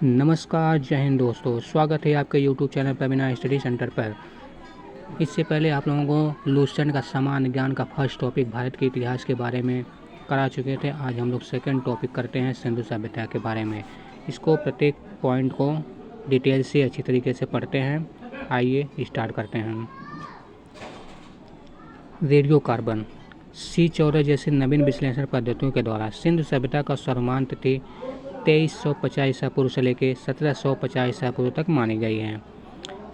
नमस्कार, जय हिंद दोस्तों। स्वागत है आपके YouTube चैनल प्रवीणा स्टडी सेंटर पर। इससे पहले आप लोगों को लूसेंट का सामान्य ज्ञान का फर्स्ट टॉपिक भारत के इतिहास के बारे में करा चुके थे। आज हम लोग सेकंड टॉपिक करते हैं सिंधु सभ्यता के बारे में। इसको प्रत्येक पॉइंट को डिटेल से अच्छी तरीके से पढ़ते हैं। आइए स्टार्ट करते हैं। रेडियो कार्बन C14 जैसी नवीन विश्लेषण पद्धतियों के द्वारा सिंधु सभ्यता का सर्वमान्य तिथि 2350 ईसा पूर्व से लेकर 1750 ईसा पूर्व तक मानी गई है।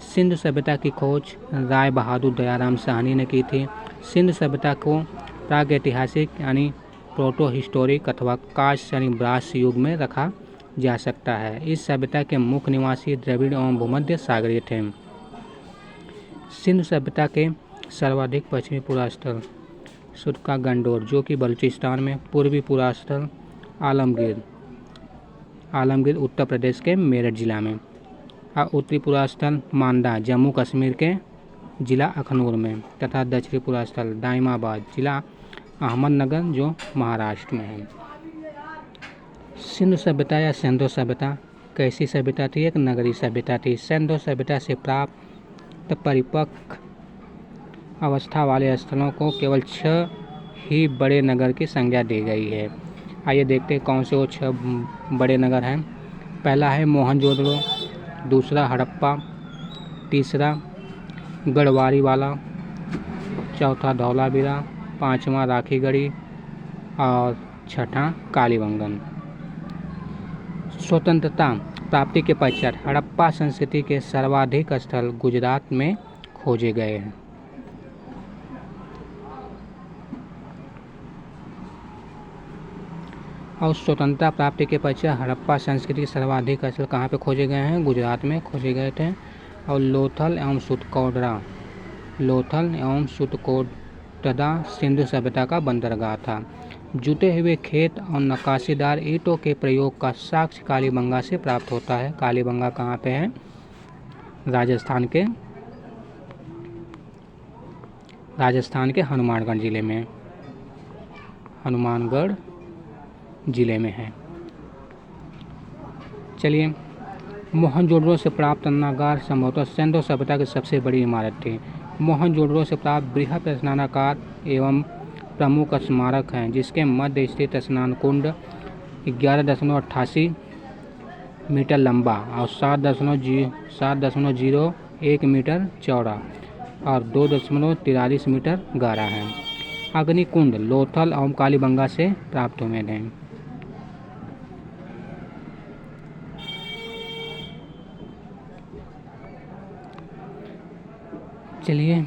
सिंधु सभ्यता की खोज राय बहादुर दयाराम साहनी ने की थी। सिंधु सभ्यता को प्रागैतिहासिक यानी प्रोटो हिस्टोरिक अथवा कांस्य यानी ब्रास युग में रखा जा सकता है। इस सभ्यता के मुख्य निवासी द्रविड़ एवं भूमध्य सागरीय थे। सिंधु सभ्यता के सर्वाधिक पश्चिमी पुरास्थल सुरका गंडोर जो कि बलूचिस्तान में, पूर्वी पुरास्थल आलमगीर उत्तर प्रदेश के मेरठ जिला में, और उत्तरी पुरास्थल मांडा जम्मू कश्मीर के जिला अखनूर में, तथा दक्षिणी पुरास्थल दाइमाबाद जिला अहमदनगर जो महाराष्ट्र में है। सिंधु सभ्यता या सिंधु सभ्यता कैसी सभ्यता थी? एक नगरीय सभ्यता थी। सिंधु सभ्यता से प्राप्त परिपक्व अवस्था वाले स्थलों को केवल 6 ही बड़े नगर की संज्ञा दी गई है। आइए देखते हैं कौन से वो 6 बड़े नगर हैं। पहला है मोहनजोदड़ो, दूसरा हड़प्पा, तीसरा गढ़वारीवाला, चौथा धौलावीरा, पांचवा राखीगढ़ी और छठा कालीबंगन। स्वतंत्रता प्राप्ति के पश्चात हड़प्पा संस्कृति के सर्वाधिक स्थल गुजरात में खोजे गए हैं। और स्वतंत्रता प्राप्ति के पश्चात हड़प्पा संस्कृति के सर्वाधिक स्थल कहाँ पे खोजे गए हैं? गुजरात में खोजे गए थे। और लोथल एवं सुतकोटदा सिंधु सभ्यता का बंदरगाह था। जुटे हुए खेत और नक्काशीदार ईंटों के प्रयोग का साक्ष्य कालीबंगा से प्राप्त होता है। कालीबंगा कहाँ पे है? राजस्थान के हनुमानगढ़ जिले में है। चलिए, मोहनजोदड़ो से प्राप्त अन्नागार संभवतः सिंधु सभ्यता की सबसे बड़ी इमारत थी। मोहनजोदड़ो से प्राप्त बृहत स्नानागार एवं प्रमुख स्मारक हैं, जिसके मध्य स्थित स्नान कुंड 11.88 मीटर लंबा और 7.01 मीटर चौड़ा और 2.43 मीटर गहरा है। अग्निकुंड लोथल एवं कालीबंगा से प्राप्त हुए थे। चलिए,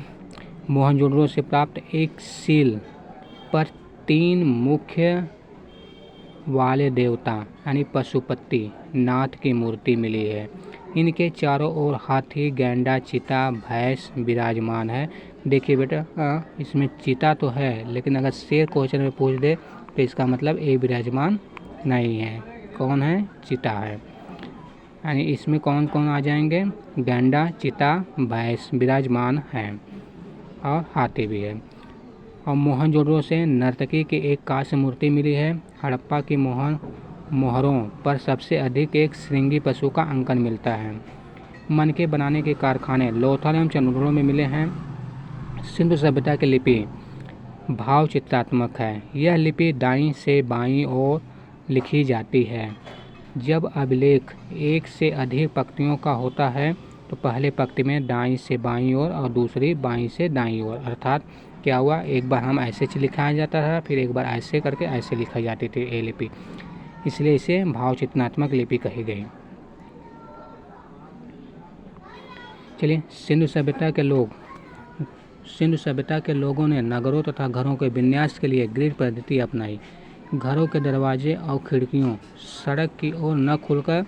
मोहनजोदड़ो से प्राप्त एक सील पर 3 मुख्य वाले देवता यानी पशुपति नाथ की मूर्ति मिली है। इनके चारों ओर हाथी, गैंडा, चीता, भैंस विराजमान है। देखिए बेटा, इसमें चीता तो है, लेकिन अगर शेर क्वेश्चन में पूछ दे तो इसका मतलब ये विराजमान नहीं है। कौन है? चीता है। यानी इसमें कौन कौन आ जाएंगे? गैंडा, चीता, भैंस विराजमान है और हाथी भी है। और मोहनजोदड़ो से नर्तकी की एक कांस्य मूर्ति मिली है। हड़प्पा की मोहरों पर सबसे अधिक एक श्रृंगी पशु का अंकन मिलता है। मनके बनाने के कारखाने लोथल एवं चंद्रगढ़ में मिले हैं। सिंधु सभ्यता की लिपि भाव चित्रात्मक है। यह लिपि दाईं से बाईं ओर लिखी जाती है। जब अभिलेख एक से अधिक पंक्तियों का होता है तो पहले पंक्ति में दाईं से बाईं ओर और दूसरी बाईं से दाईं ओर। अर्थात क्या हुआ, एक बार हम ऐसे लिखाया जाता था, फिर एक बार ऐसे करके ऐसे लिखी जाती थी ये लिपि, इसलिए इसे भावचित्रात्मक लिपि कही गई। चलिए, सिंधु सभ्यता के लोगों ने नगरों तथा घरों के विन्यास के लिए ग्रिड पद्धति अपनाई। घरों के दरवाजे और खिड़कियों सड़क की ओर न खुलकर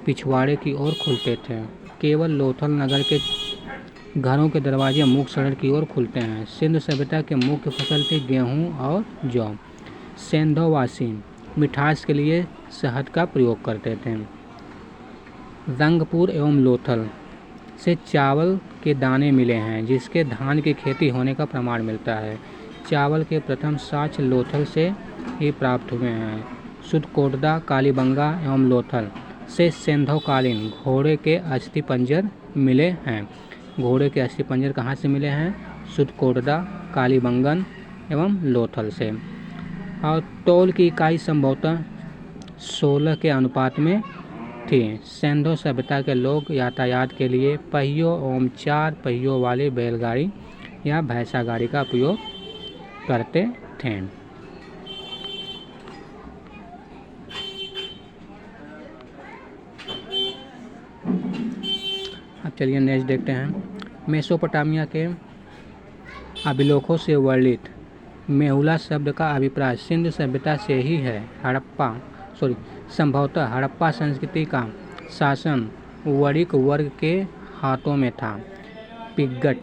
पिछवाड़े की ओर खुलते थे। केवल लोथल नगर के घरों के दरवाजे मुख्य सड़क की ओर खुलते हैं। सिंधु सभ्यता के मुख्य फसल थी गेहूं और जौ। सिंधोवासी मिठास के लिए शहद का प्रयोग करते थे। रंगपुर एवं लोथल से चावल के दाने मिले हैं, जिसके धान की खेती होने का प्रमाण मिलता है। चावल के प्रथम साक्ष्य लोथल से ही प्राप्त हुए हैं। सुतकोटदा, कालीबंगा एवं लोथल से सिंधुकालीन घोड़े के अस्थिपंजर मिले हैं। घोड़े के अस्थिपंजर कहाँ से मिले हैं? सुतकोटदा, कालीबंगन एवं लोथल से। और तौल की इकाई संभवतः 16 के अनुपात में थी। सिंधु सभ्यता के लोग यातायात के लिए पहियों एवं 4 पहियों वाली बैलगाड़ी या भैंसा गाड़ी का उपयोग करते थे। अब चलिए नेक्स्ट देखते हैं। मेसोपोटामिया के अभिलेखों से वर्णित मेहुला शब्द का अभिप्राय सिंधु सभ्यता से ही है। संभवतः हड़प्पा संस्कृति का शासन वणिक वर्ग के हाथों में था। पिग्गट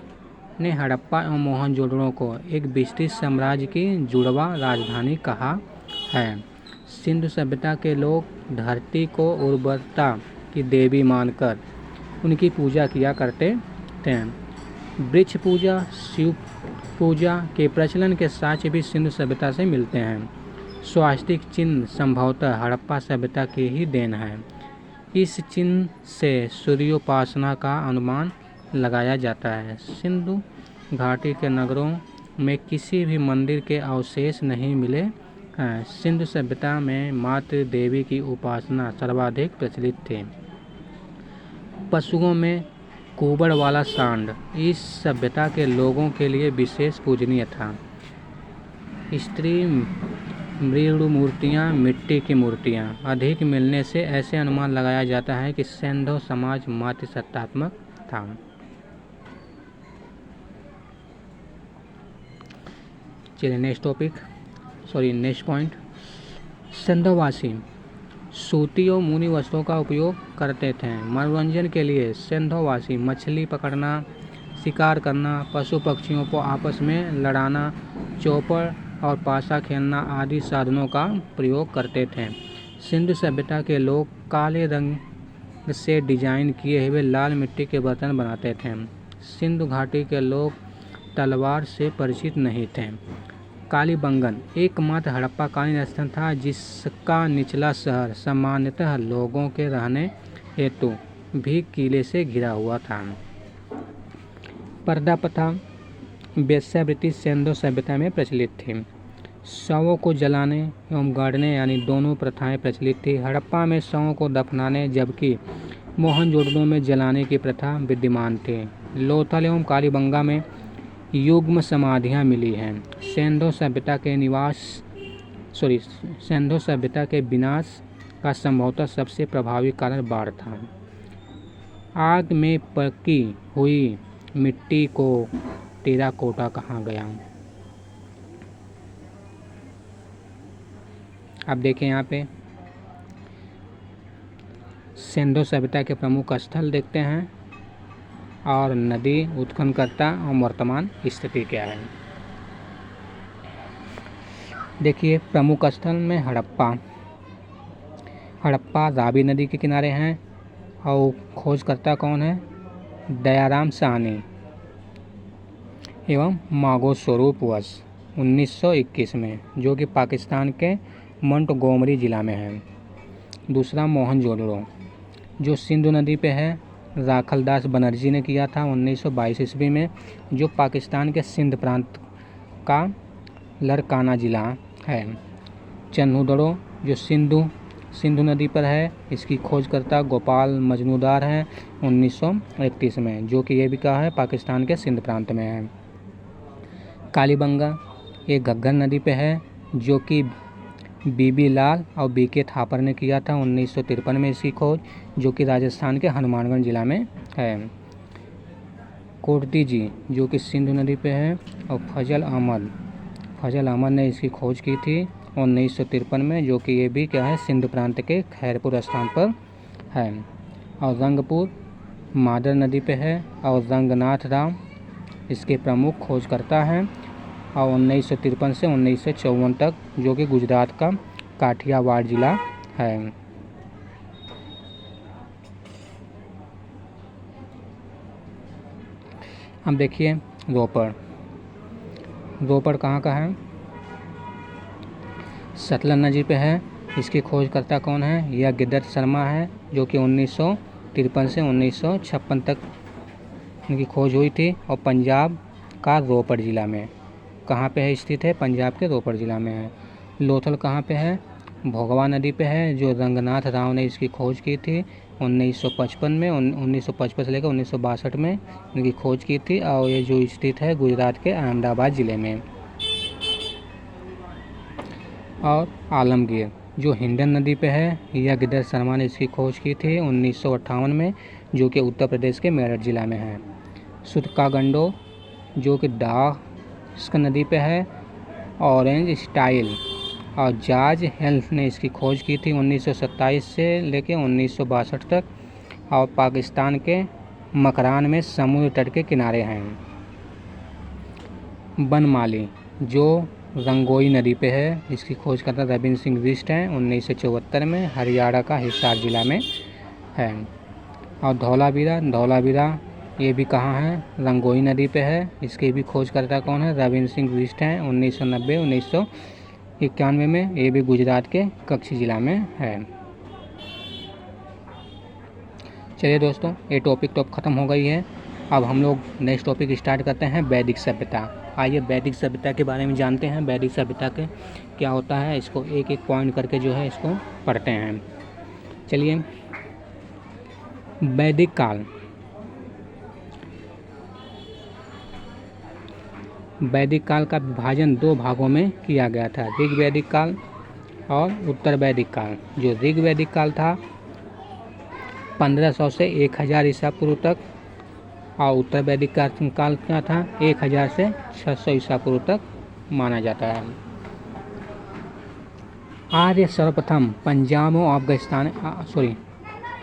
ने हड़प्पा एवं मोहनजोदड़ो को एक विस्तृत साम्राज्य की जुड़वा राजधानी कहा है। सिंधु सभ्यता के लोग धरती को उर्वरता की देवी मानकर उनकी पूजा किया करते थे। वृक्ष पूजा, शिव पूजा के प्रचलन के साक्ष्य भी सिंधु सभ्यता से मिलते हैं। स्वास्तिक चिन्ह संभवतः हड़प्पा सभ्यता की ही देन है। इस चिन्ह से सूर्योपासना का अनुमान लगाया जाता है। सिंधु घाटी के नगरों में किसी भी मंदिर के अवशेष नहीं मिले हैं। सिंधु सभ्यता में मातृ देवी की उपासना सर्वाधिक प्रचलित थी। पशुओं में कुबड़ वाला सांड इस सभ्यता के लोगों के लिए विशेष पूजनीय था। स्त्री मृणु मूर्तियाँ, मिट्टी की मूर्तियाँ अधिक मिलने से ऐसे अनुमान लगाया जाता है कि सिंधु समाज मातृसत्तात्मक था। चलिए नेक्स्ट पॉइंट। सिंधुवासी सूती और ऊनी वस्त्रों का उपयोग करते थे। मनोरंजन के लिए सिंधुवासी मछली पकड़ना, शिकार करना, पशु पक्षियों को आपस में लड़ाना, चौपड़ और पासा खेलना आदि साधनों का प्रयोग करते थे। सिंधु सभ्यता के लोग काले रंग से डिजाइन किए हुए लाल मिट्टी के बर्तन बनाते थे। सिंधु घाटी के लोग तलवार से परिचित नहीं थे। कालीबंगन एकमात्र हड़प्पाकालीन स्थल था जिसका निचला शहर सामान्यतः लोगों के रहने हेतु भी किले से घिरा हुआ था। पर्दा प्रथा, वेश्यावृत्ति सिंधु सभ्यता में प्रचलित थी। शवों को जलाने एवं गाड़ने यानी दोनों प्रथाएं प्रचलित थी। हड़प्पा में शवों को दफनाने जबकि मोहनजोदड़ो में जलाने की प्रथा विद्यमान थी। लोथल एवं कालीबंगा में युग्म समाधियां मिली हैं। सिंधु सभ्यता के विनाश का संभवतः सबसे प्रभावी कारण बाढ़ था। आग में पकी हुई मिट्टी को टेराकोटा कहा गया। अब देखें यहाँ पे सिंधु सभ्यता के प्रमुख स्थल देखते हैं और नदी उत्खननकर्ता और वर्तमान स्थिति क्या है। देखिए प्रमुख स्थल में हड़प्पा रावी नदी के किनारे हैं और खोजकर्ता कौन है? दयाराम साहनी एवं मागो स्वरूप वर्ष 1921 में, जो कि पाकिस्तान के मोंटगोमरी जिला में है। दूसरा मोहनजोदड़ो जो सिंधु नदी पे है, राखलदास बनर्जी ने किया था 1922 ईस्वी में, जो पाकिस्तान के सिंध प्रांत का लरकाना जिला है। चन्हुदड़ो जो सिंधु नदी पर है, इसकी खोजकर्ता गोपाल मजनूदार हैं 1931 में, जो कि ये भी कहा है पाकिस्तान के सिंध प्रांत में है। कालीबंगा ये घग्गर नदी पे है, जो कि बीबी लाल और बीके थापर ने किया था 1953 में इसकी खोज, जो कि राजस्थान के हनुमानगढ़ जिला में है। कोटदी जी जो कि सिंधु नदी पे है, और फजल अहमद ने इसकी खोज की थी 1953 में, जो कि ये भी क्या है सिंध प्रांत के खैरपुर स्थान पर है। और रंगपुर मादर नदी पे है और रंगनाथ राम इसके प्रमुख खोजकर्ता हैं, और 1953 से 1954 तक, जो कि गुजरात का काठियावाड़ जिला है। अब देखिए रोपड़ कहाँ का है? सतलज नदी पे है इसकी खोजकर्ता कौन है? यह गिरधर शर्मा है, जो कि 1953 से 1956 तक इनकी खोज हुई थी। और पंजाब का रोपड़ ज़िला में कहाँ पे है स्थित है? पंजाब के रोपड़ ज़िला में है। लोथल कहाँ पे है? भोगवा नदी पे है, जो रंगनाथ राव ने इसकी खोज की थी 1955 में। 1955 से लेकर 1962 में इनकी खोज की थी। और ये जो स्थित है गुजरात के अहमदाबाद ज़िले में। और आलमगीर जो हिंडन नदी पे है, यह गिरधर शर्मा ने इसकी खोज की थी 1958 में, जो कि उत्तर प्रदेश के मेरठ ज़िला में है। सुतकागंडो जो कि दास्क नदी पे है। ऑरेंज स्टाइल और जॉर्ज हेल्थ ने इसकी खोज की थी 1927 से लेकर 1962 तक। और पाकिस्तान के मकरान में समुद्र तट के किनारे हैं। बनमाली जो रंगोई नदी पे है, इसकी खोज करता रविंद्र सिंह बिष्ट हैं 1974 में, हरियाणा का हिसार जिला में है। और धौलावीरा ये भी कहाँ है? रंगोई नदी पे है। इसकी भी खोज करता कौन है? रविंद्र सिंह बिष्ट हैं 1990 1991 में। ये भी गुजरात के कच्छ जिला में है। चलिए दोस्तों, ये टॉपिक तो अब ख़त्म हो गई है। अब हम लोग नेक्स्ट टॉपिक स्टार्ट करते हैं, वैदिक सभ्यता। आइए वैदिक सभ्यता के बारे में जानते हैं। वैदिक सभ्यता के क्या होता है, इसको एक एक पॉइंट करके जो है इसको पढ़ते हैं। चलिए, वैदिक काल। वैदिक काल का विभाजन 2 भागों में किया गया था, ऋग वैदिक काल और उत्तर वैदिक काल। जो ऋग वैदिक काल था 1500 से 1000 ईसा पूर्व तक, और उत्तर वैदिक काल क्या था? 1000 से 600 ईसा पूर्व तक माना जाता है। आर्य सर्वप्रथम पंजाब और अफगानिस्तान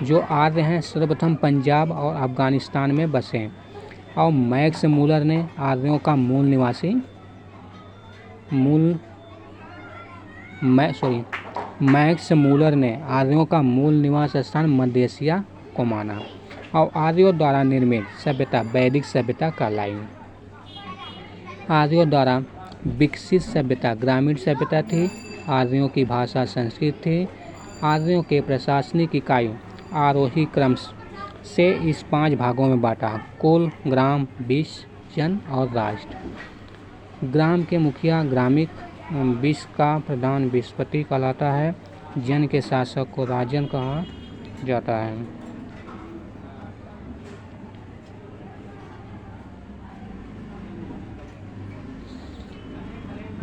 जो आर्य हैं सर्वप्रथम पंजाब और अफगानिस्तान में बसे। और मैक्स मूलर ने आर्यों का मैक्स मूलर ने आर्यों का मूल निवास स्थान मध्य एशिया को माना। और आर्यों द्वारा निर्मित सभ्यता वैदिक सभ्यता कहलाई। आर्यों द्वारा विकसित सभ्यता ग्रामीण सभ्यता थी। आर्यों की भाषा संस्कृत थी। आर्यों के प्रशासनिक इकाई आरोही क्रम से इस 5 भागों में बांटा: कुल, ग्राम, विष, जन और राष्ट्र। ग्राम के मुखिया ग्रामिक, विष का प्रधान विषपति कहलाता है, जन के शासक को राजन कहा जाता है।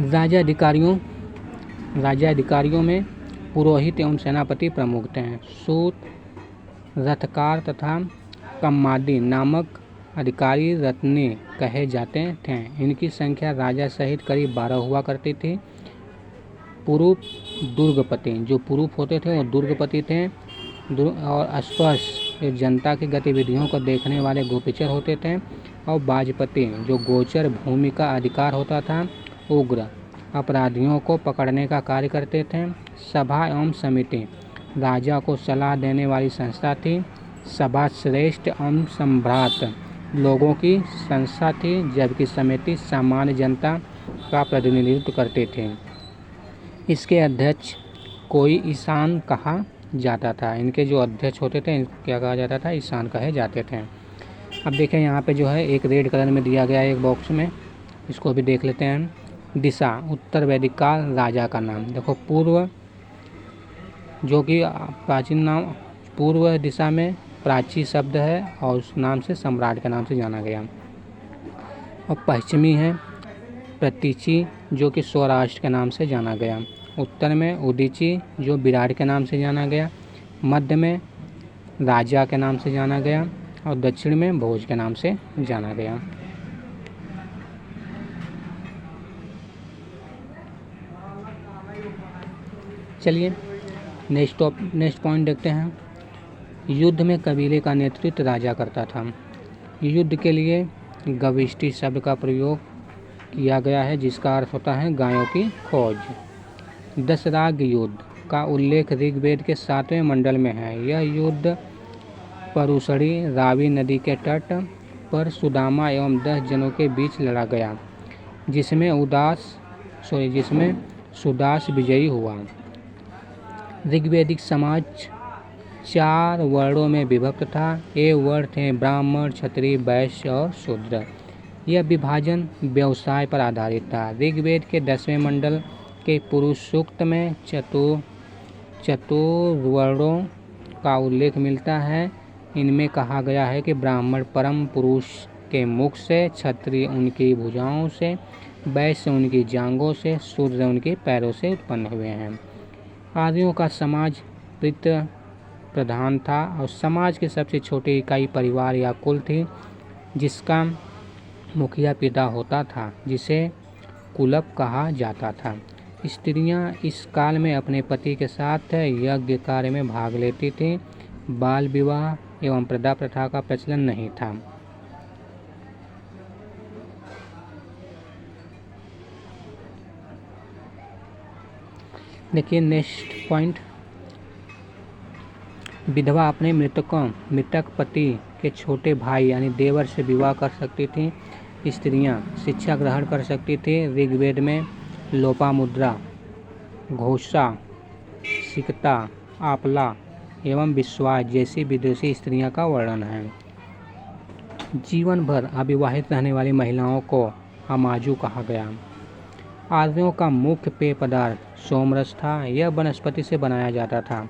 राज्याधिकारियों में पुरोहित एवं सेनापति प्रमुख थे। सूत, रथकार तथा कम्मादी नामक अधिकारी रत्ने कहे जाते थे। इनकी संख्या राजा सहित करीब 12 हुआ करती थी। पुरूप दुर्गपति, जो पुरूप होते थे वो दुर्गपति थे। और अस्पर्श जनता की गतिविधियों को देखने वाले गुप्तचर होते थे। और बाजपति जो गोचर भूमि का अधिकार होता था। उग्र अपराधियों को पकड़ने का कार्य करते थे। सभा एवं समिति राजा को सलाह देने वाली संस्था थी। सभा श्रेष्ठ एवं सम्भ्रात लोगों की संस्था थी, जबकि समिति सामान्य जनता का प्रतिनिधित्व करते थे। इसके अध्यक्ष कोई ईशान कहा जाता था। इनके जो अध्यक्ष होते थे क्या कहा जाता था? ईशान कहे जाते थे। अब देखें यहाँ पे जो है एक रेड कलर में दिया गया है एक बॉक्स में, इसको भी देख लेते हैं। दिशा उत्तर वैदिक काल, राजा का नाम देखो पूर्व, जो कि प्राचीन नाम पूर्व दिशा में प्राची शब्द है और उस नाम से सम्राट के नाम से जाना गया। और पश्चिमी है प्रतीची, जो कि सौराष्ट्र के नाम से जाना गया। उत्तर में उदीची, जो विराट के नाम से जाना गया। मध्य में राजा के नाम से जाना गया। और दक्षिण में भोज के नाम से जाना गया। चलिए नेक्स्ट पॉइंट देखते हैं। युद्ध में कबीले का नेतृत्व राजा करता था। युद्ध के लिए गविष्टि शब्द का प्रयोग किया गया है, जिसका अर्थ होता है गायों की खोज। दशराग युद्ध का उल्लेख ऋग्वेद के 7वें मंडल में है। यह युद्ध परुशड़ी रावी नदी के तट पर सुदामा एवं 10 जनों के बीच लड़ा गया, जिसमें सुदास विजयी हुआ। ऋग्वैदिक समाज 4 वर्णों में विभक्त था। ये वर्ण थे ब्राह्मण, क्षत्रिय, वैश्य और शूद्र। यह विभाजन व्यवसाय पर आधारित था। ऋग्वेद के 10वें मंडल के पुरुष सूक्त में चतुर्वर्णों का उल्लेख मिलता है। इनमें कहा गया है कि ब्राह्मण परम पुरुष के मुख से, क्षत्रिय उनकी भुजाओं से, वैश्य उनकी जांघों से, शूद्र उनके पैरों से उत्पन्न हुए हैं। आर्यों का समाज पितृ प्रधान था और समाज की सबसे छोटी इकाई परिवार या कुल थी, जिसका मुखिया पिता होता था, जिसे कुलप कहा जाता था। स्त्रियां इस काल में अपने पति के साथ यज्ञ कार्य में भाग लेती थीं। बाल विवाह एवं प्रदा प्रथा का प्रचलन नहीं था। देखिए नेक्स्ट पॉइंट, विधवा अपने मृतक पति के छोटे भाई यानी देवर से विवाह कर सकती थी। स्त्रियां शिक्षा ग्रहण कर सकती थी। ऋग्वेद में लोपामुद्रा, घोषा, सिकता, आपला एवं विश्वास जैसी विदेशी स्त्रियां का वर्णन है। जीवन भर अविवाहित रहने वाली महिलाओं को अमाजू कहा गया। आर्यों का मुख्य पेय पदार्थ सोमरस था। यह वनस्पति से बनाया जाता था।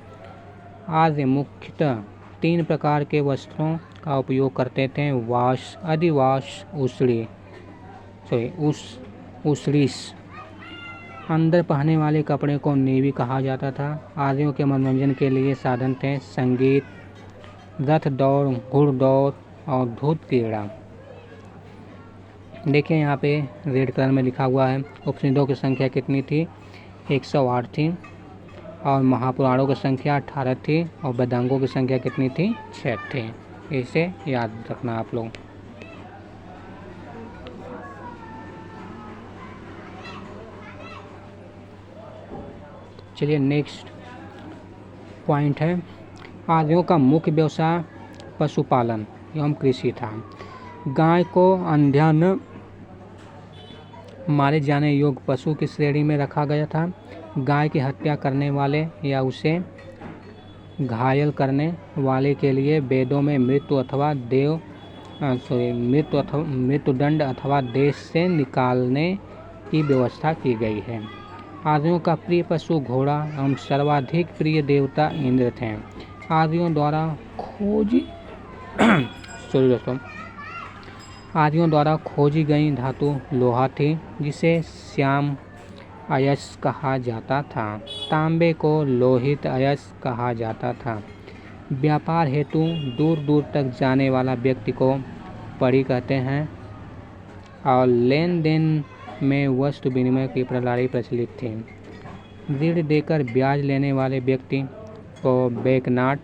आर्य मुख्यतः 3 प्रकार के वस्त्रों का उपयोग करते थे, वाश, अधिवास, उषरीस। अंदर पहनने वाले कपड़े को नेवी कहा जाता था। आर्यों के मनोरंजन के लिए साधन थे संगीत, रथ दौड़, घुड़दौड़ और धूत क्रीड़ा। देखिए यहाँ पे रेड कलर में लिखा हुआ है उपनिषदों की संख्या कितनी थी, 108 थी, और महापुराणों की संख्या 18 थी, और वेदांगों की संख्या कितनी थी, 6 थी। इसे याद रखना आप लोग। चलिए नेक्स्ट पॉइंट है, आर्यों का मुख्य व्यवसाय पशुपालन एवं कृषि था। गाय को अंधा न मारे जाने योग्य पशु की श्रेणी में रखा गया था। गाय की हत्या करने वाले या उसे घायल करने वाले के लिए वेदों में मृत्युदंड अथवा देश से निकालने की व्यवस्था की गई है। आर्यों का प्रिय पशु घोड़ा एवं सर्वाधिक प्रिय देवता इंद्र थे। आर्यों द्वारा खोजी गई धातु लोहा थी, जिसे श्याम अयस्क कहा जाता था। तांबे को लोहित अयस्क कहा जाता था। व्यापार हेतु दूर दूर तक जाने वाला व्यक्ति को पड़ी कहते हैं, और लेन देन में वस्तु विनिमय की प्रणाली प्रचलित थी। ऋण देकर ब्याज लेने वाले व्यक्ति को बेकनाट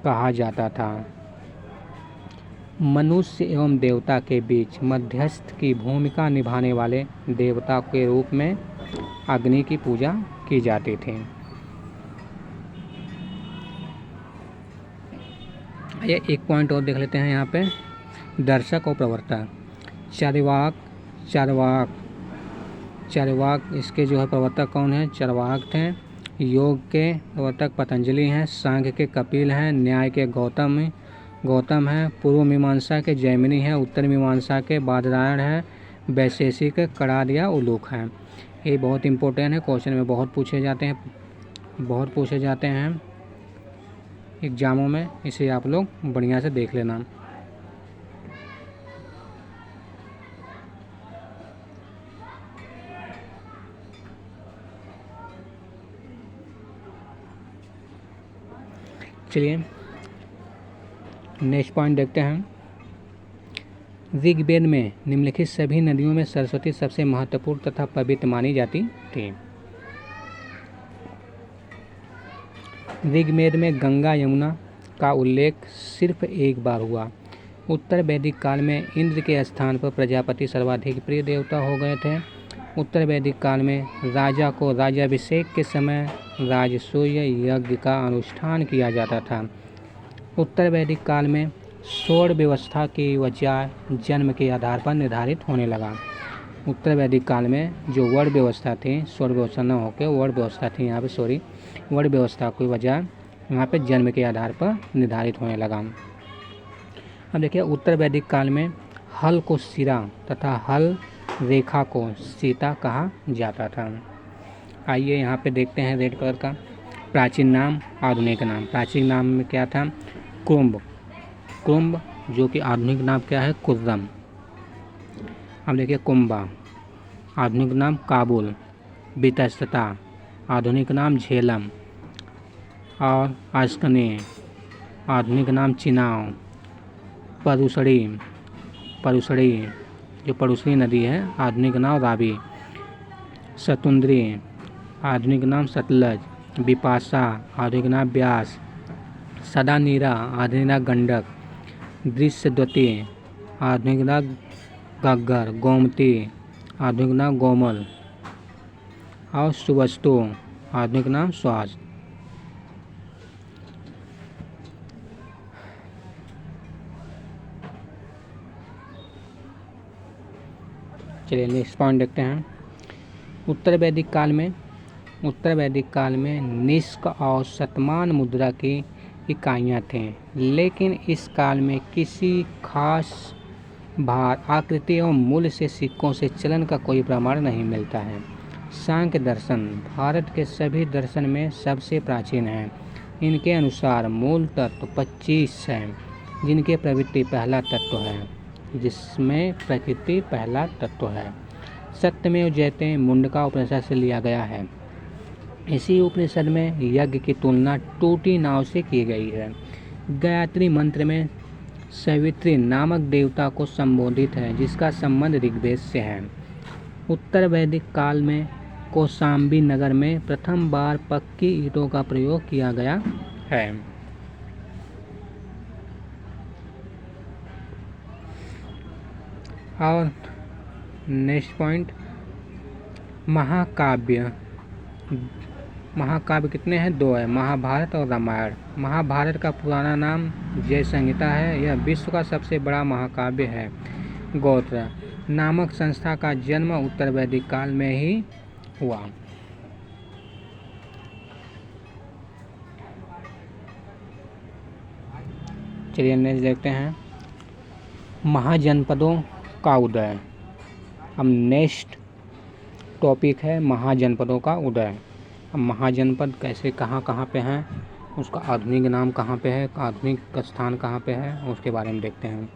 कहा जाता था। मनुष्य एवं देवता के बीच मध्यस्थ की भूमिका निभाने वाले देवता के रूप में अग्नि की पूजा की जाती थी। ये एक पॉइंट और देख लेते हैं यहाँ पे, दर्शक और प्रवर्तक। चार्वाक इसके जो है प्रवर्तक कौन है, चरवाक थे। योग के प्रवर्तक पतंजलि हैं। सांख्य के कपिल हैं। न्याय के गौतम हैं। पूर्व मीमांसा के जैमिनी हैं। उत्तर मीमांसा के बादरायण हैं। वैशेषिक के कड़ाद या उलूक हैं। ये बहुत इंपॉर्टेंट है, क्वेश्चन में बहुत पूछे जाते हैं एग्जामों में, इसे आप लोग बढ़िया से देख लेना। चलिए नेक्स्ट पॉइंट देखते हैं। ऋग्वेद में निम्नलिखित सभी नदियों में सरस्वती सबसे महत्वपूर्ण तथा पवित्र मानी जाती थी। ऋग्वेद में गंगा यमुना का उल्लेख सिर्फ एक बार हुआ। उत्तर वैदिक काल में इंद्र के स्थान पर प्रजापति सर्वाधिक प्रिय देवता हो गए थे। उत्तर वैदिक काल में राजा को राज्याभिषेक के समय राजसूय यज्ञ का अनुष्ठान किया जाता था। उत्तर वैदिक काल में स्वर्ण व्यवस्था की वजह जन्म के आधार पर निर्धारित होने लगा। उत्तर वैदिक काल में जो वर्ण व्यवस्था थी, स्वर व्यवस्था न होकर वर्ण व्यवस्था थी यहाँ पे, वर्ण व्यवस्था की वजह यहाँ पे जन्म के आधार पर निर्धारित होने लगा। अब देखिए उत्तर वैदिक काल में हल को सिरा तथा हल रेखा को सीता कहा जाता था। आइए यहाँ पे देखते हैं रेड कलर का प्राचीन नाम, आधुनिक नाम। प्राचीन नाम में क्या था? कुंभ, जो कि आधुनिक नाम क्या है? कुर्रम। अब देखिए कुंभा, आधुनिक नाम काबुल। वितस्तता, आधुनिक नाम झेलम। और आस्कने, आधुनिक नाम चिनाव। परुसड़ी, जो परुसड़ी नदी है, आधुनिक नाम रावी। सतुंद्री, आधुनिक नाम सतलज। विपाशा, आधुनिक नाम ब्यास। सदानीरा, आधुनिक नाम गंडक। दृश्यद्वती, आधुनिक नाम घग्गर। गोमती, आधुनिक नाम गोमल। और सुवस्तु, आधुनिक नाम स्वास्थ्य। चलिए नेक्स्ट पॉइंट देखते हैं। उत्तर वैदिक काल में निष्क और शतमान मुद्रा की इकाइयाँ थीं, लेकिन इस काल में किसी खास भार, आकृति और मूल्य से सिक्कों से चलन का कोई प्रमाण नहीं मिलता है। सांख्य दर्शन भारत के सभी दर्शन में सबसे प्राचीन है। इनके अनुसार मूल तत्व 25 हैं, जिनके प्रवृत्ति पहला तत्व है, जिसमें प्रकृति पहला तत्व है। सत्यमेव जयते मुंडका उपनिषद से लिया गया है। इसी उपनिषद में यज्ञ की तुलना टूटी नाव से की गई है। गायत्री मंत्र में सवित्री नामक देवता को संबोधित है, जिसका संबंध ऋग्वेद से है। उत्तर वैदिक काल में कौशाम्बी नगर में प्रथम बार पक्की ईंटों का प्रयोग किया गया है। और नेक्स्ट पॉइंट, महाकाव्य कितने हैं? 2 है, महाभारत और रामायण। महाभारत का पुराना नाम जय संहिता है। यह विश्व का सबसे बड़ा महाकाव्य है। गोत्र नामक संस्था का जन्म उत्तर वैदिक काल में ही हुआ। चलिए नेक्स्ट देखते हैं महाजनपदों का उदय। अब नेक्स्ट टॉपिक है महाजनपदों का उदय। अब महाजनपद कैसे कहाँ पे हैं, उसका आधुनिक नाम कहाँ पे है, आधुनिक स्थान कहाँ पे है, उसके बारे में देखते हैं।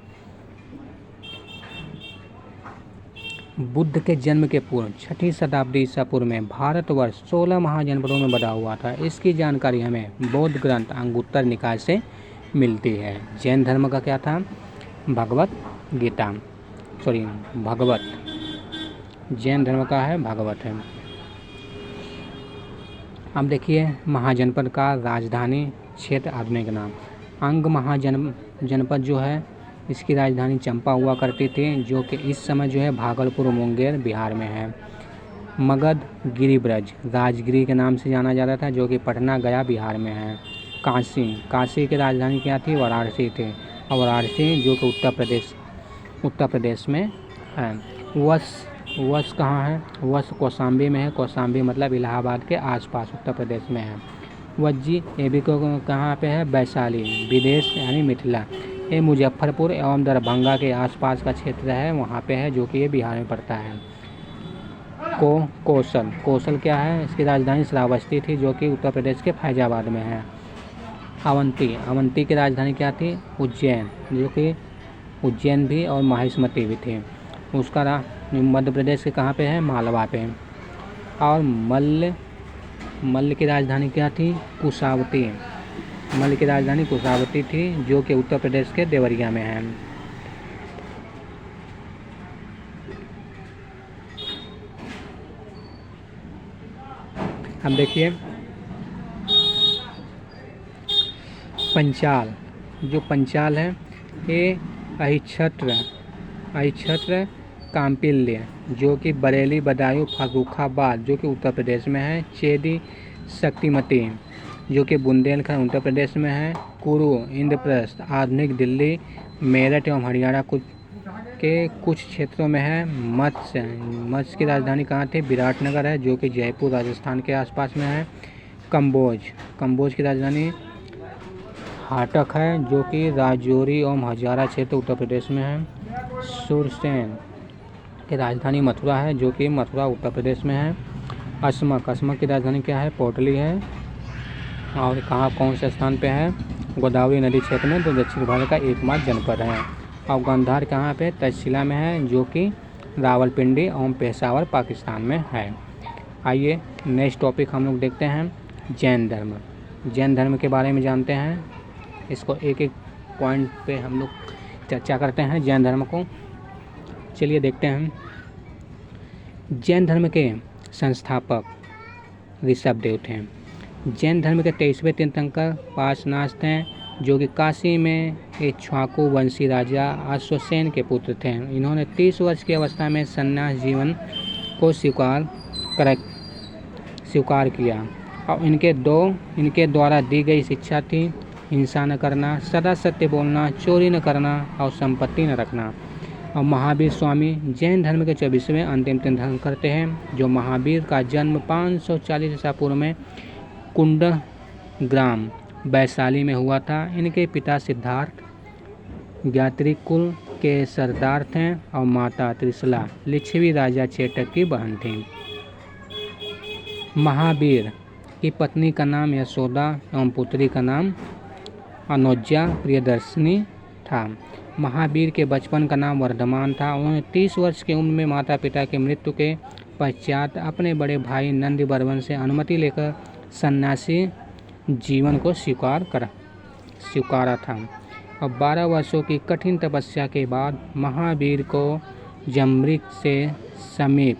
बुद्ध के जन्म के पूर्व 6ठी शताब्दी ईसा पूर्व में भारतवर्ष 16 महाजनपदों में बटा हुआ था। इसकी जानकारी हमें बौद्ध ग्रंथ अंगुत्तर निकाय से मिलती है। जैन धर्म का क्या था? भगवत। जैन धर्म का है भागवत है। अब देखिए महाजनपद का राजधानी क्षेत्र आधुनिक नाम। अंग महाजनपद जो है, इसकी राजधानी चंपा हुआ करती थी, जो कि इस समय जो है भागलपुर मुंगेर बिहार में है। मगध गिरिब्रज राजगिरी के नाम से जाना जाता था, जो कि पटना गया बिहार में है। काशी की राजधानी क्या थी? वाराणसी थी। और वाराणसी जो कि उत्तर प्रदेश में है। वश कहाँ है? वश कौशाम्बी में है। कौशाम्बी मतलब इलाहाबाद के आसपास उत्तर प्रदेश में है। वज्जी ये भी कहाँ पे है? वैशाली विदेश यानी मिथिला। ये मुजफ्फरपुर एवं दरभंगा के आसपास का क्षेत्र है, वहाँ पे है, जो कि ये बिहार में पड़ता है। कौशल क्या है? इसकी राजधानी श्रावस्ती थी, जो कि उत्तर प्रदेश के फैजाबाद में है। अवंती की राजधानी क्या थी? उज्जैन, जो कि उज्जैन भी और माहिष्मती भी थी। उसका मध्य प्रदेश के कहाँ पे है? मालवा पे। और मल्ल की राजधानी क्या थी? कुशावती। मल्ल की राजधानी कुशावती थी, जो कि उत्तर प्रदेश के देवरिया में है। अब देखिए पंचाल है, ये अहिच्छत्र कांपिल्य, जो कि बरेली, बदायूं, फर्रुखाबाद, जो कि उत्तर प्रदेश में है। चेदी शक्तिमती, जो कि बुंदेलखंड उत्तर प्रदेश में है। कुरु इंद्रप्रस्थ आधुनिक दिल्ली, मेरठ एवं हरियाणा के कुछ क्षेत्रों में है मत्स्य। मत्स्य की राजधानी कहाँ थी? विराटनगर है, जो कि जयपुर राजस्थान के आसपास में है। कंबोज की राजधानी हाटक है, जो कि राजौरी और हजारा क्षेत्र उत्तर प्रदेश में है। सुरसेन की राजधानी मथुरा है, जो कि मथुरा उत्तर प्रदेश में है। असमक की राजधानी क्या है? पोटली है। और कहाँ कौन से स्थान पे है? गोदावरी नदी क्षेत्र में, जो दक्षिण भारत का एकमात्र जनपद है। और गांधार कहाँ पे? तक्षशिला में है, जो कि रावलपिंडी और पेशावर पाकिस्तान में है। आइए नेक्स्ट टॉपिक हम लोग देखते हैं, जैन धर्म। जैन धर्म के बारे में जानते हैं, इसको एक एक पॉइंट पे हम लोग चर्चा करते हैं जैन धर्म को। चलिए देखते हैं। जैन धर्म के संस्थापक ऋषभदेव थे। जैन धर्म के 23वें तीर्थंकर पार्श्वनाथ थे, जो कि काशी में इक्ष्वाकु वंशी राजा अश्वसेन के पुत्र थे। इन्होंने 30 वर्ष की अवस्था में संन्यास जीवन को स्वीकार किया और इनके द्वारा दी गई शिक्षा थी हिंसा न करना, सदा सत्य बोलना, चोरी न करना और संपत्ति न रखना। और महावीर स्वामी जैन धर्म के 24वें अंतिम तीर्थंकर करते हैं, जो महावीर का जन्म 540 ईसा पूर्व में कुंडग्राम वैशाली में हुआ था। इनके पिता सिद्धार्थ ज्ञात्री कुल के सरदार थे और माता त्रिशला लिच्छवी राजा चेटक की बहन थी। महावीर की पत्नी का नाम यशोदा एवं पुत्री का नाम अनुज्जा प्रियदर्शिनी था। महावीर के बचपन का नाम वर्धमान था। उन्होंने 30 वर्ष की उम्र में माता पिता की मृत्यु के पश्चात अपने बड़े भाई नंदीवर्मन से अनुमति लेकर सन्यासी जीवन को स्वीकारा था। और 12 वर्षों की कठिन तपस्या के बाद महावीर को जम्मू से समीप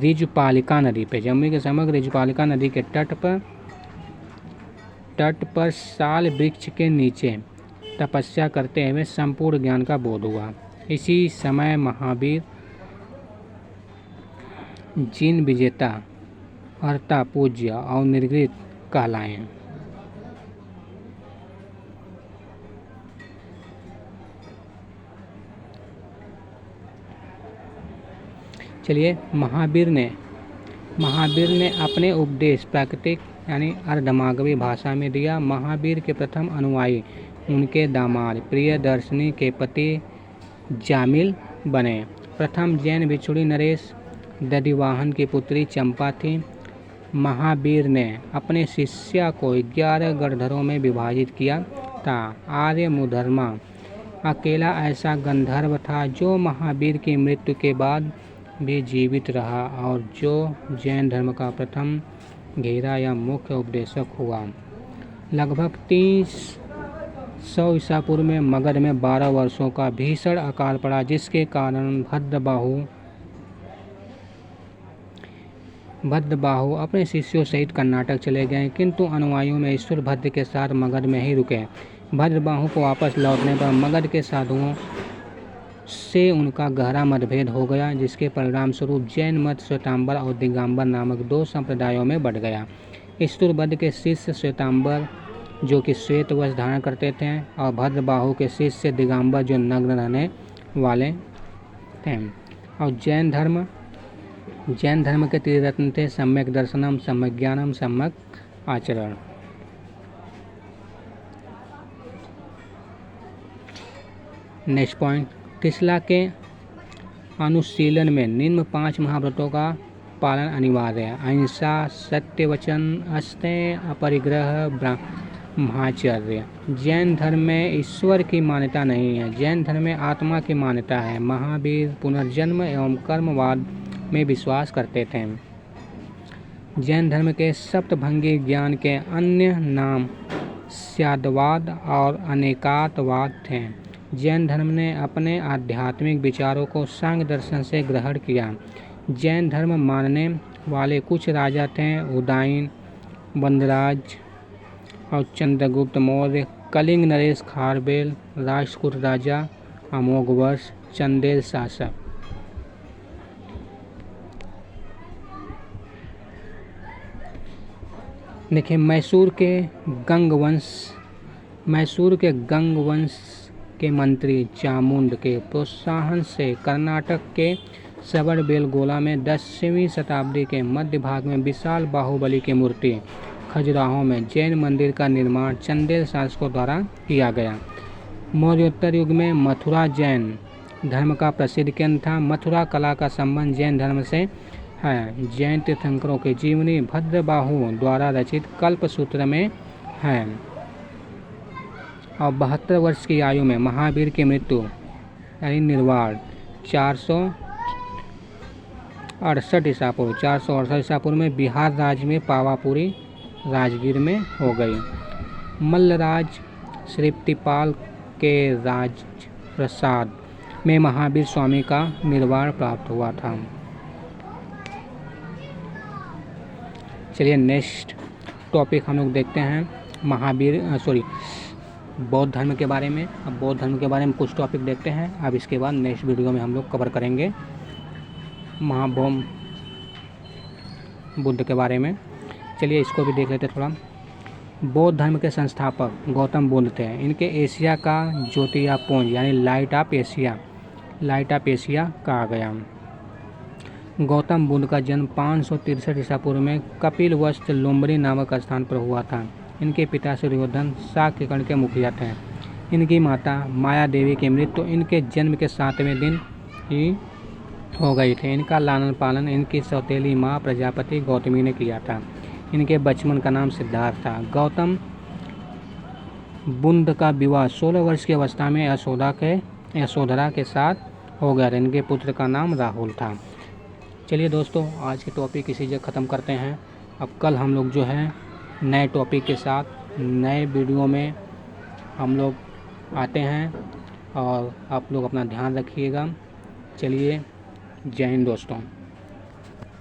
ऋजुपालिका नदी पे नदी के तट पर साल वृक्ष के नीचे तपस्या करते हुए संपूर्ण ज्ञान का बोध हुआ। इसी समय महावीर जिन विजेता, हर्ता, पूज्य और निर्गृत कहलाए। चलिए महावीर ने अपने उपदेश प्राकृतिक यानी अर्धमागवी भाषा में दिया। महावीर के प्रथम अनुयायी उनके दामाद प्रियदर्शिनी के पति जामिल बने। प्रथम जैन भिक्षुणी नरेश दधिवाहन की पुत्री चंपा थी। महावीर ने अपने शिष्या को 11 गणधरों में विभाजित किया था। आर्य मुधर्मा अकेला ऐसा गंधर्व था जो महावीर की मृत्यु के बाद भी जीवित रहा और जो जैन धर्म का प्रथम घेरा या मुख्य उपदेशक हुआ। लगभग 300 ईसा पूर्व में मगध में 12 वर्षों का भीषण अकाल पड़ा, जिसके कारण भद्रबाहु अपने शिष्यों सहित कर्नाटक चले गए, किंतु अनुयायियों में ईश्वर भद्र के साथ मगध में ही रुके। भद्रबाहु को वापस लौटने पर मगध के साधुओं से उनका गहरा मतभेद हो गया, जिसके परिणाम स्वरूप जैन मत श्वेतांबर और दिगंबर नामक 2 संप्रदायों में बढ़ गया। ईश्वरभद्र के शिष्य श्वेतांबर जो कि श्वेत वस्त्र धारण करते थे, और भद्रबाहु के शिष्य दिगंबर जो नग्न रहने वाले थे। और जैन धर्म के त्रिरत्न थे सम्यक दर्शनम, सम्यक ज्ञानम, सम्यक आचरण। नेक्स्ट पॉइंट, त्रिशला के अनुशीलन में निम्न 5 महाव्रतों का पालन अनिवार्य है। अहिंसा, सत्य वचन, अस्तेय, अपरिग्रह, ब्रह्मचर्य। जैन धर्म में ईश्वर की मान्यता नहीं है। जैन धर्म में आत्मा की मान्यता है। महावीर पुनर्जन्म एवं कर्मवाद में विश्वास करते थे। जैन धर्म के सप्तभंगी ज्ञान के अन्य नाम स्यादवाद और अनेकातवाद थे। जैन धर्म ने अपने आध्यात्मिक विचारों को सांख्य दर्शन से ग्रहण किया। जैन धर्म मानने वाले कुछ राजा थे उदयन, बंदराज और चंद्रगुप्त मौर्य, कलिंग नरेश खारवेल, राष्ट्रकूट राजा अमोघवर्ष, चंदेल शासक। मैसूर के गंग वंश के मंत्री चामुंड के प्रोत्साहन से कर्नाटक के श्रवणबेलगोला में 10वीं शताब्दी के मध्य भाग में विशाल बाहुबली की मूर्ति खजुराहो में जैन मंदिर का निर्माण चंदेल शासकों द्वारा किया गया। मौर्योत्तर युग में मथुरा जैन धर्म का प्रसिद्ध केंद्र था। मथुरा कला का संबंध जैन धर्म से है। जैन तीर्थंकरों की जीवनी भद्रबाहु द्वारा रचित कल्पसूत्र में है। और 72 वर्ष की आयु में महावीर की मृत्यु यानी निर्वाण 468 ईसा पूर्व में बिहार राज्य में पावापुरी राजगीर में हो गई। मल्लराज श्रीपाल के राजप्रसाद में महावीर स्वामी का निर्वाण प्राप्त हुआ था। चलिए नेक्स्ट टॉपिक हम लोग देखते हैं बौद्ध धर्म के बारे में। अब बौद्ध धर्म के बारे में कुछ टॉपिक देखते हैं। अब इसके बाद नेक्स्ट वीडियो में हम लोग कवर करेंगे बुद्ध के बारे में। चलिए इसको भी देख लेते थोड़ा। बौद्ध धर्म के संस्थापक गौतम बुद्ध थे। इनके एशिया का ज्योतिर्पुंज यानी लाइट ऑफ एशिया कहा गया। गौतम बुद्ध का जन्म 563 ईसा पूर्व में कपिलवस्तु लुम्बिनी नामक स्थान पर हुआ था। इनके पिता सूर्योधन शाक्यगण के मुखिया थे। इनकी माता माया देवी की मृत्यु इनके जन्म के 7वें दिन ही हो गई थी। इनका लालन पालन इनकी सौतेली माँ प्रजापति गौतमी ने किया था। इनके बचपन का नाम सिद्धार्थ था। गौतम बुद्ध का विवाह 16 वर्ष की अवस्था में यशोधरा के साथ हो गया। इनके पुत्र का नाम राहुल था। चलिए दोस्तों आज के टॉपिक इसी जगह ख़त्म करते हैं। अब कल हम लोग जो है नए टॉपिक के साथ नए वीडियो में हम लोग आते हैं और आप लोग अपना ध्यान रखिएगा। चलिए जय हिंद दोस्तों।